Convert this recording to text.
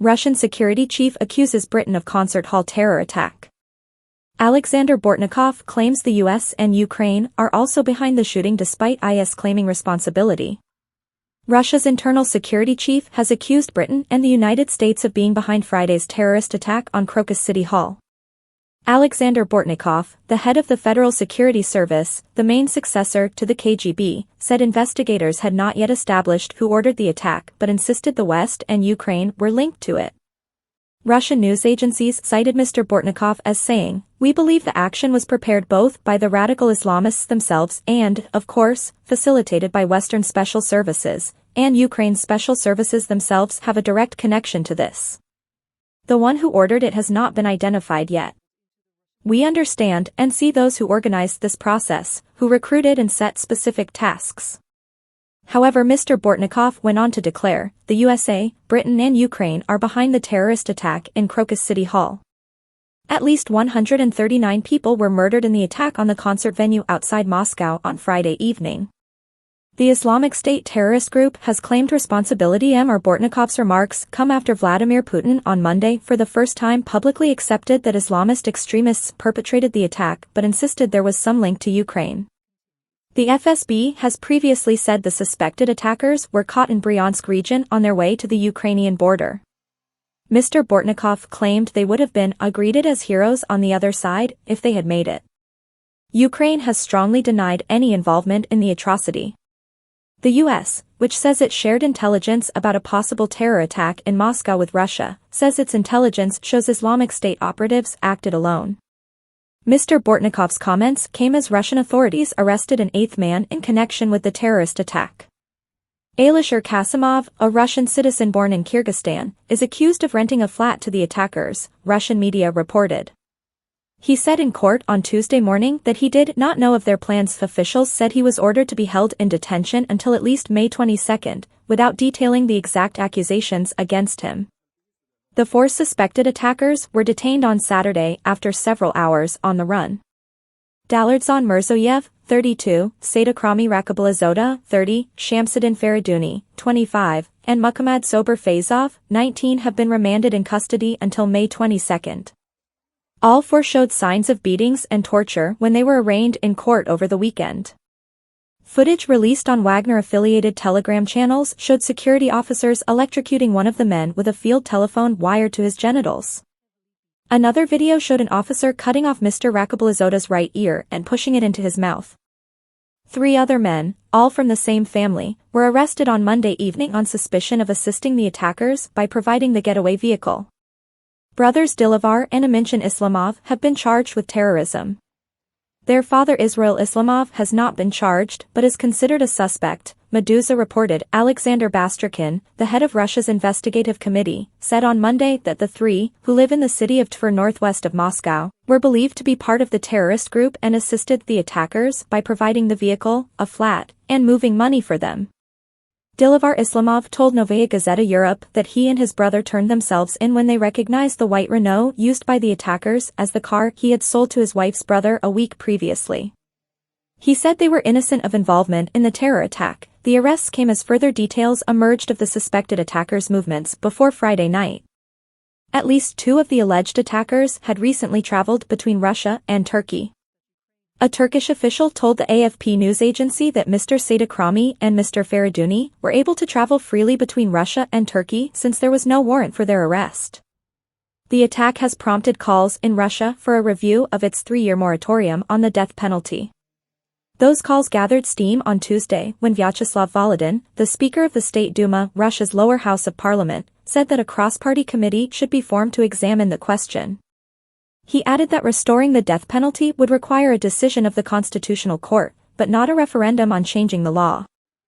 Russian security chief accuses Britain of concert hall terror attack. Alexander Bortnikov claims the U.S. and Ukraine are also behind the shooting despite IS claiming responsibility. Russia's internal security chief has accused Britain and the United States of being behind Friday's terrorist attack on Crocus City Hall. Alexander Bortnikov, the head of the Federal Security Service, the main successor to the KGB, said investigators had not yet established who ordered the attack but insisted the West and Ukraine were linked to it. Russian news agencies cited Mr. Bortnikov as saying, "We believe the action was prepared both by the radical Islamists themselves and, of course, facilitated by Western special services, and Ukraine's special services themselves have a direct connection to this. The one who ordered it has not been identified yet. We understand and see those who organized this process, who recruited and set specific tasks." However, Mr. Bortnikov went on to declare, the USA, Britain and Ukraine are behind the terrorist attack in Crocus City Hall. At least 139 people were murdered in the attack on the concert venue outside Moscow on Friday evening. The Islamic State terrorist group has claimed responsibility. Bortnikov's remarks come after Vladimir Putin on Monday for the first time publicly accepted that Islamist extremists perpetrated the attack but insisted there was some link to Ukraine. The FSB has previously said the suspected attackers were caught in Bryansk region on their way to the Ukrainian border. Mr. Bortnikov claimed they would have been greeted as heroes on the other side if they had made it. Ukraine has strongly denied any involvement in the atrocity. The U.S., which says it shared intelligence about a possible terror attack in Moscow with Russia, says its intelligence shows Islamic State operatives acted alone. Mr. Bortnikov's comments came as Russian authorities arrested an eighth man in connection with the terrorist attack. Alisher Kasimov, a Russian citizen born in Kyrgyzstan, is accused of renting a flat to the attackers, Russian media reported. He said in court on Tuesday morning that he did not know of their plans. Officials said he was ordered to be held in detention until at least May 22, without detailing the exact accusations against him. The four suspected attackers were detained on Saturday after several hours on the run. Dalardzon Mirzoyev, 32, Saidakrami Rakablazota, 30, Shamsuddin Fariduni, 25, and Muhammad Sober Fayzov, 19 have been remanded in custody until May 22. All four showed signs of beatings and torture when they were arraigned in court over the weekend. Footage released on Wagner-affiliated Telegram channels showed security officers electrocuting one of the men with a field telephone wired to his genitals. Another video showed an officer cutting off Mr. Rakablazota's right ear and pushing it into his mouth. 3 other men, all from the same family, were arrested on Monday evening on suspicion of assisting the attackers by providing the getaway vehicle. Brothers Dilivar and Aminchin Islamov have been charged with terrorism. Their father Israel Islamov has not been charged but is considered a suspect, Meduza reported. Alexander Bastrakin, the head of Russia's investigative committee, said on Monday that the 3, who live in the city of Tver northwest of Moscow, were believed to be part of the terrorist group and assisted the attackers by providing the vehicle, a flat, and moving money for them. Dilivar Islamov told Novaya Gazeta Europe that he and his brother turned themselves in when they recognized the white Renault used by the attackers as the car he had sold to his wife's brother a week previously. He said they were innocent of involvement in the terror attack. The arrests came as further details emerged of the suspected attackers' movements before Friday night. At least 2 of the alleged attackers had recently traveled between Russia and Turkey. A Turkish official told the AFP news agency that Mr. Saidakrami and Mr. Fariduni were able to travel freely between Russia and Turkey since there was no warrant for their arrest. The attack has prompted calls in Russia for a review of its 3-year moratorium on the death penalty. Those calls gathered steam on Tuesday when Vyacheslav Volodin, the Speaker of the State Duma, Russia's lower house of parliament, said that a cross-party committee should be formed to examine the question. He added that restoring the death penalty would require a decision of the Constitutional Court, but not a referendum on changing the law.